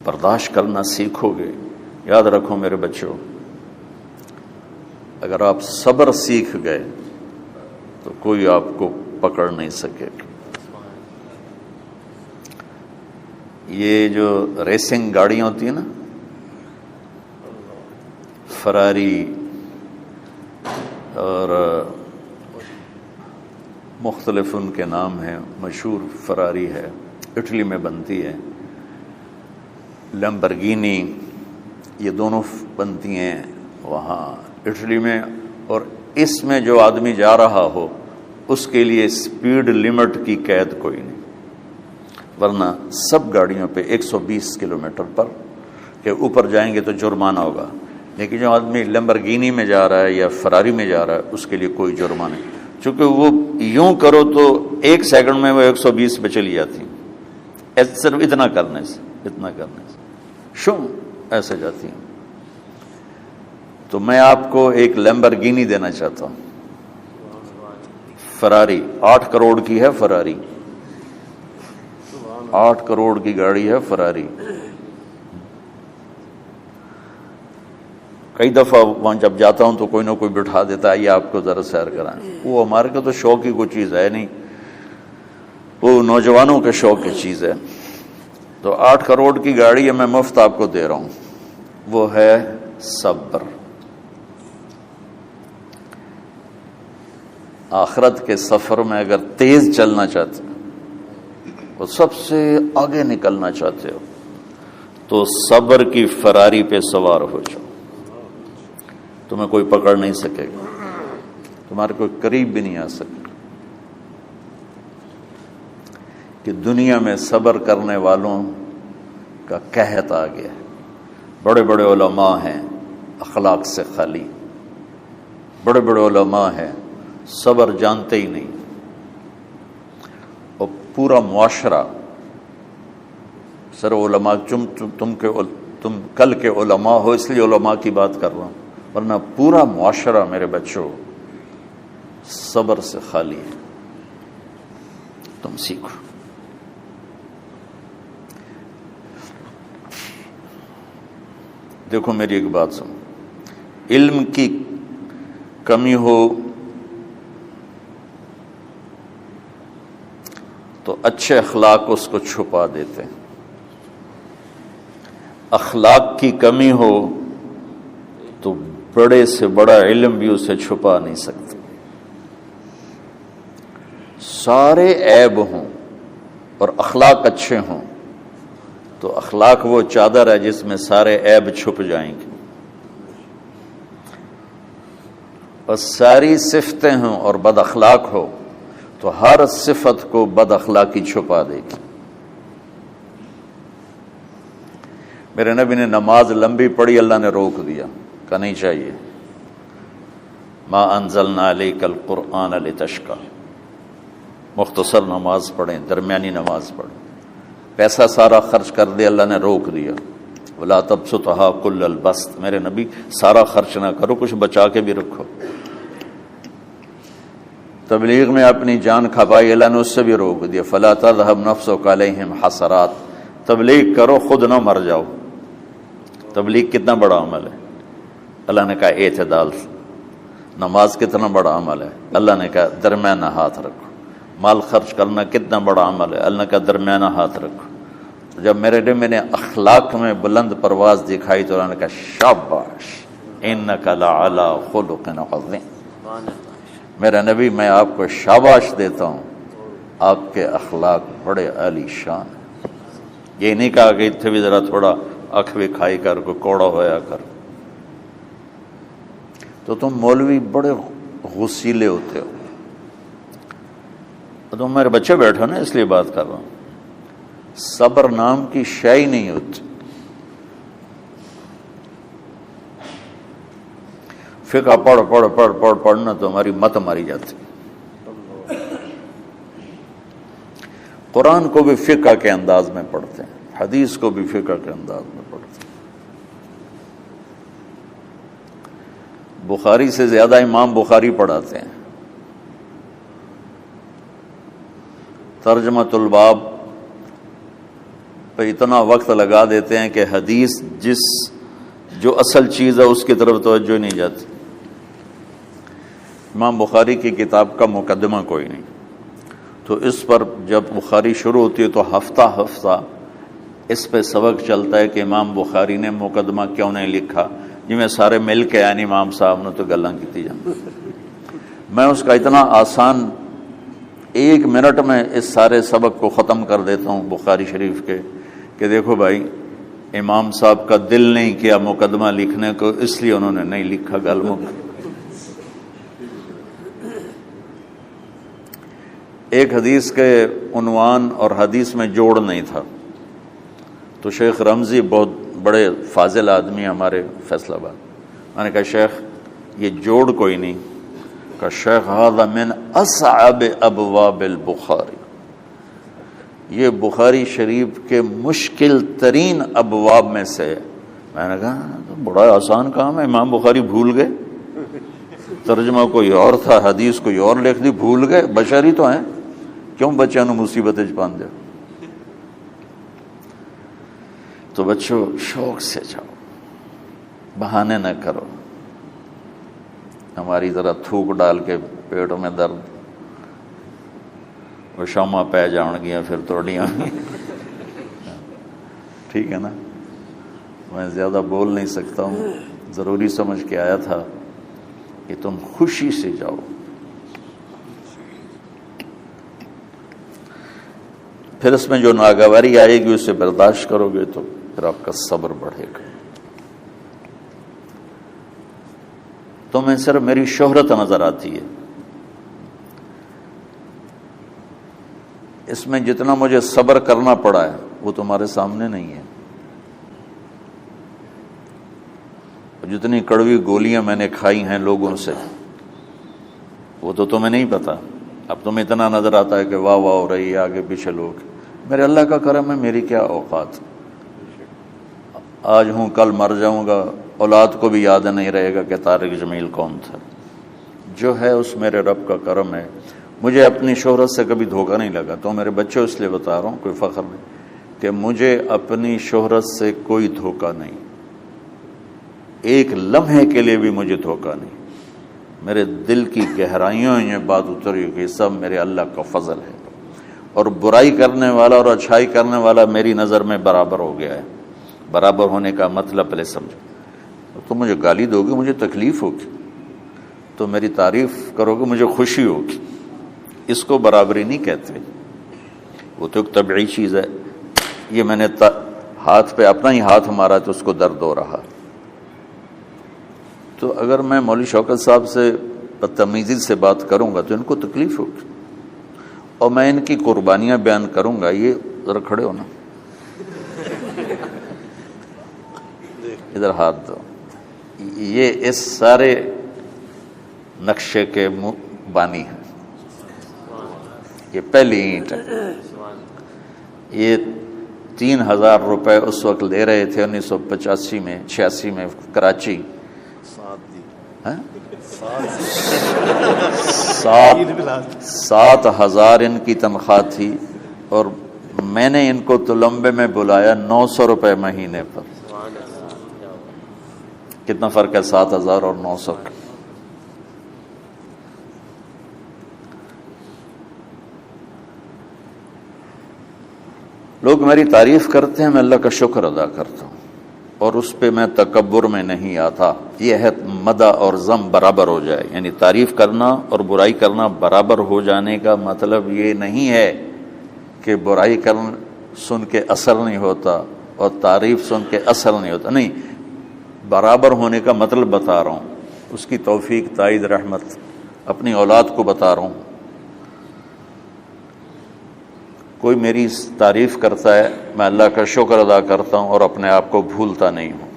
برداشت کرنا سیکھو گے. یاد رکھو میرے بچوں، اگر آپ صبر سیکھ گئے تو کوئی آپ کو پکڑ نہیں سکے گا. یہ جو ریسنگ گاڑیاں ہوتی ہیں نا، فراری اور مختلف ان کے نام ہیں، مشہور فراری ہے، اٹلی میں بنتی ہے، لیمبرگینی، یہ دونوں بنتی ہیں وہاں اٹلی میں. اور اس میں جو آدمی جا رہا ہو اس کے لیے سپیڈ لمٹ کی قید کوئی نہیں، ورنہ سب گاڑیوں پہ 120 کلومیٹر پر کے اوپر جائیں گے تو جرمانہ ہوگا. لیکن جو آدمی لیمبرگینی میں جا رہا ہے یا فراری میں جا رہا ہے اس کے لیے کوئی جرمانہ نہیں، چونکہ وہ یوں کرو تو 1 سیکنڈ میں وہ 120 پہ چلی جاتی ہیں، صرف اتنا کرنے سے شو ایسے جاتی ہیں. تو میں آپ کو ایک لیمبرگینی دینا چاہتا ہوں، فراری 8 کروڑ کی ہے، فراری 8 کروڑ کی گاڑی ہے فراری. کئی دفعہ وہاں جب جاتا ہوں تو کوئی نہ کوئی بٹھا دیتا ہے، یہ آپ کو ذرا سیر کرائیں. وہ ہمارے کو تو شوق کی کوئی چیز ہے نہیں، وہ نوجوانوں کے شوق کی چیز ہے. تو 8 کروڑ کی گاڑی ہے، میں مفت آپ کو دے رہا ہوں، وہ ہے صبر. آخرت کے سفر میں اگر تیز چلنا چاہتے اور سب سے آگے نکلنا چاہتے ہو تو صبر کی فراری پہ سوار ہو جاؤ. تمہیں کوئی پکڑ نہیں سکے گا، تمہارے کوئی قریب بھی نہیں آ سکے. کہ دنیا میں صبر کرنے والوں کا قحط آ گیا ہے. بڑے بڑے علماء ہیں اخلاق سے خالی، بڑے بڑے علماء ہیں صبر جانتے ہی نہیں، اور پورا معاشرہ سر علماء، تم کل کے علماء ہو اس لیے علماء کی بات کر رہا ہوں، ورنہ پورا معاشرہ میرے بچوں صبر سے خالی ہے. تم سیکھو. دیکھو میری ایک بات سنو، علم کی کمی ہو تو اچھے اخلاق اس کو چھپا دیتے ہیں، اخلاق کی کمی ہو تو بڑے سے بڑا علم بھی اسے چھپا نہیں سکتے. سارے عیب ہوں اور اخلاق اچھے ہوں تو اخلاق وہ چادر ہے جس میں سارے عیب چھپ جائیں گے، اور ساری صفتیں ہوں اور بد اخلاق ہو تو ہر صفت کو بد اخلاقی چھپا دے گی. میرے نبی نے نماز لمبی پڑھی، اللہ نے روک دیا، کہ نہیں چاہیے. ما انزلنا علیک القرآن لتشقی، مختصر نماز پڑھیں، درمیانی نماز پڑھیں. پیسہ سارا خرچ کر دے، اللہ نے روک دیا. ولا تبسطھا کل البسط، میرے نبی سارا خرچ نہ کرو، کچھ بچا کے بھی رکھو. تبلیغ میں اپنی جان کھپائی، اللہ نے اس سے بھی روک دیا. فلا تذهب نفسک علیہم حسرات، تبلیغ کرو خود نہ مر جاؤ. تبلیغ کتنا بڑا عمل ہے، اللہ نے کہا اعتدال. نماز کتنا بڑا عمل ہے، اللہ نے کہا درمیانہ ہاتھ رکھو. مال خرچ کرنا کتنا بڑا عمل ہے، اللہ نے کہا درمیانہ ہاتھ رکھو. جب میرے نے میں نے اخلاق میں بلند پرواز دکھائی تو اللہ نے کہا شاباش انک لعلی خلق عظیم. میرا نبی میں آپ کو شاباش دیتا ہوں، آپ کے اخلاق بڑے عالی شان. یہ نہیں کہا کہ اتنے بھی ذرا تھوڑا اکھ بھی کھائی کر، کوئی کوڑا ہویا کر. تو تم مولوی بڑے غصیلے ہوتے ہو. تم میرے بچے بیٹھو نا، اس لیے بات کر رہا ہوں. صبر نام کی شے ہی نہیں ہوتی. فقہ پڑھنا تو ہماری مت ماری جاتی. قرآن کو بھی فقہ کے انداز میں پڑھتے ہیں، حدیث کو بھی فقہ کے انداز میں پڑھتے ہیں. بخاری سے زیادہ امام بخاری پڑھاتے ہیں. ترجمۃ الباب پہ اتنا وقت لگا دیتے ہیں کہ حدیث جو اصل چیز ہے اس کی طرف توجہ نہیں جاتی۔ امام بخاری کی کتاب کا مقدمہ کوئی نہیں، تو اس پر جب بخاری شروع ہوتی ہے تو ہفتہ ہفتہ اس پہ سبق چلتا ہے کہ امام بخاری نے مقدمہ کیوں نہیں لکھا، جی میں سارے مل کے یعنی امام صاحب نے تو گلاں کی جان۔ میں اس کا اتنا آسان 1 منٹ میں اس سارے سبق کو ختم کر دیتا ہوں بخاری شریف کے، کہ دیکھو بھائی امام صاحب کا دل نہیں کیا مقدمہ لکھنے کو، اس لیے انہوں نے نہیں لکھا۔ گل ایک حدیث کے عنوان اور حدیث میں جوڑ نہیں تھا، تو شیخ رمزی بہت بڑے فاضل آدمی ہمارے فیصل آباد، میں نے کہا شیخ یہ جوڑ کوئی نہیں، کہ شیخ ھذا من اصعب ابواب البخاری، یہ بخاری شریف کے مشکل ترین ابواب میں سے۔ میں نے کہا بڑا آسان کام ہے، امام بخاری بھول گئے، ترجمہ کوئی اور تھا، حدیث کوئی اور لکھ دی، بھول گئے، بشری تو ہیں، کیوں بچوں نے مصیبت پان دیا۔ تو بچوں شوق سے جاؤ، بہانے نہ کرو، ہماری ذرا تھوک ڈال کے پیٹ میں درد، وہ شامہ پہ جان گیا پھر توڑیاں، ٹھیک ہے نا۔ میں زیادہ بول نہیں سکتا ہوں، ضروری سمجھ کے آیا تھا کہ تم خوشی سے جاؤ۔ پھر اس میں جو ناگواری آئے گی اسے برداشت کرو گے تو پھر آپ کا صبر بڑھے گا۔ تمہیں صرف میری شہرت نظر آتی ہے، اس میں جتنا مجھے صبر کرنا پڑا ہے وہ تمہارے سامنے نہیں ہے، جتنی کڑوی گولیاں میں نے کھائی ہیں لوگوں سے وہ تو تمہیں نہیں پتا۔ اب تمہیں اتنا نظر آتا ہے کہ واہ واہ ہو رہی ہے آگے پیچھے لوگ، میرے اللہ کا کرم ہے، میری کیا اوقات، آج ہوں کل مر جاؤں گا، اولاد کو بھی یاد نہیں رہے گا کہ طارق جمیل کون تھا۔ جو ہے اس میرے رب کا کرم ہے، مجھے اپنی شہرت سے کبھی دھوکہ نہیں لگا۔ تو میرے بچوں اس لیے بتا رہا ہوں، کوئی فخر نہیں، کہ مجھے اپنی شہرت سے کوئی دھوکہ نہیں، ایک لمحے کے لیے بھی مجھے دھوکہ نہیں۔ میرے دل کی گہرائیوں یہ بات اتری کہ سب میرے اللہ کا فضل ہے، اور برائی کرنے والا اور اچھائی کرنے والا میری نظر میں برابر ہو گیا ہے۔ برابر ہونے کا مطلب پہلے سمجھو، تو مجھے گالی دو گے مجھے تکلیف ہوگی، تو میری تعریف کرو گے مجھے خوشی ہوگی، اس کو برابری نہیں کہتے، وہ تو ایک طبعی چیز ہے۔ یہ میں نے ہاتھ پہ اپنا ہی ہاتھ مارا تو اس کو درد ہو رہا، تو اگر میں مولوی شوکت صاحب سے بدتمیزی سے بات کروں گا تو ان کو تکلیف ہوگی، اور میں ان کی قربانیاں بیان کروں گا۔ یہ ذرا کھڑے ہونا، ادھر ہاتھ دو، یہ اس سارے نقشے کے بانی ہیں، یہ پہلی اینٹ ہے۔ یہ 3000 روپے اس وقت لے رہے تھے 1985 میں 86 میں کراچی، 7,000 ان کی تنخواہ تھی، اور میں نے ان کو تلمبے میں بلایا 900 روپے مہینے پر۔ کتنا فرق ہے 7,000 اور 900 کا؟ لوگ میری تعریف کرتے ہیں، میں اللہ کا شکر ادا کرتا ہوں، اور اس پہ میں تکبر میں نہیں آتا۔ یہ ہے مدح اور ذم برابر ہو جائے، یعنی تعریف کرنا اور برائی کرنا برابر ہو جانے کا مطلب یہ نہیں ہے کہ برائی کرنا سن کے اثر نہیں ہوتا اور تعریف سن کے اثر نہیں ہوتا، نہیں، برابر ہونے کا مطلب بتا رہا ہوں، اس کی توفیق تائید رحمت اپنی اولاد کو بتا رہا ہوں۔ کوئی میری تعریف کرتا ہے میں اللہ کا شکر ادا کرتا ہوں اور اپنے آپ کو بھولتا نہیں ہوں،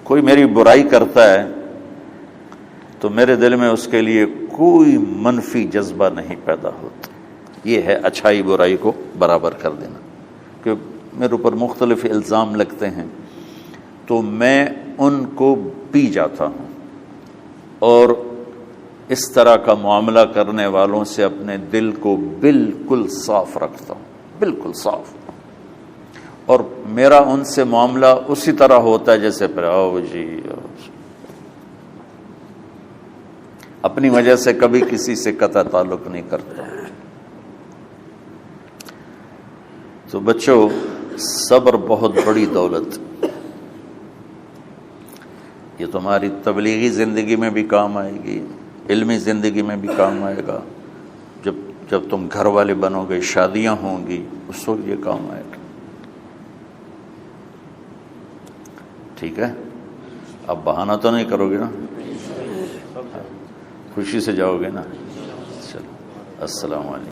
کوئی میری برائی کرتا ہے تو میرے دل میں اس کے لیے کوئی منفی جذبہ نہیں پیدا ہوتا۔ یہ ہے اچھائی برائی کو برابر کر دینا۔ کہ میرے اوپر مختلف الزام لگتے ہیں تو میں ان کو پی جاتا ہوں، اور اس طرح کا معاملہ کرنے والوں سے اپنے دل کو بالکل صاف رکھتا ہوں، بالکل صاف، اور میرا ان سے معاملہ اسی طرح ہوتا ہے جیسے پھر آؤ جی، اپنی وجہ سے کبھی کسی سے قطع تعلق نہیں کرتا۔ تو بچوں، صبر بہت بڑی دولت، یہ تمہاری تبلیغی زندگی میں بھی کام آئے گی، علمی زندگی میں بھی کام آئے گا، جب تم گھر والے بنو گے، شادیاں ہوں گی، اس وقت یہ کام آئے گا۔ ٹھیک ہے؟ اب بہانہ تو نہیں کرو گے نا، خوشی سے جاؤ گے نا؟ چلو، السلام علیکم۔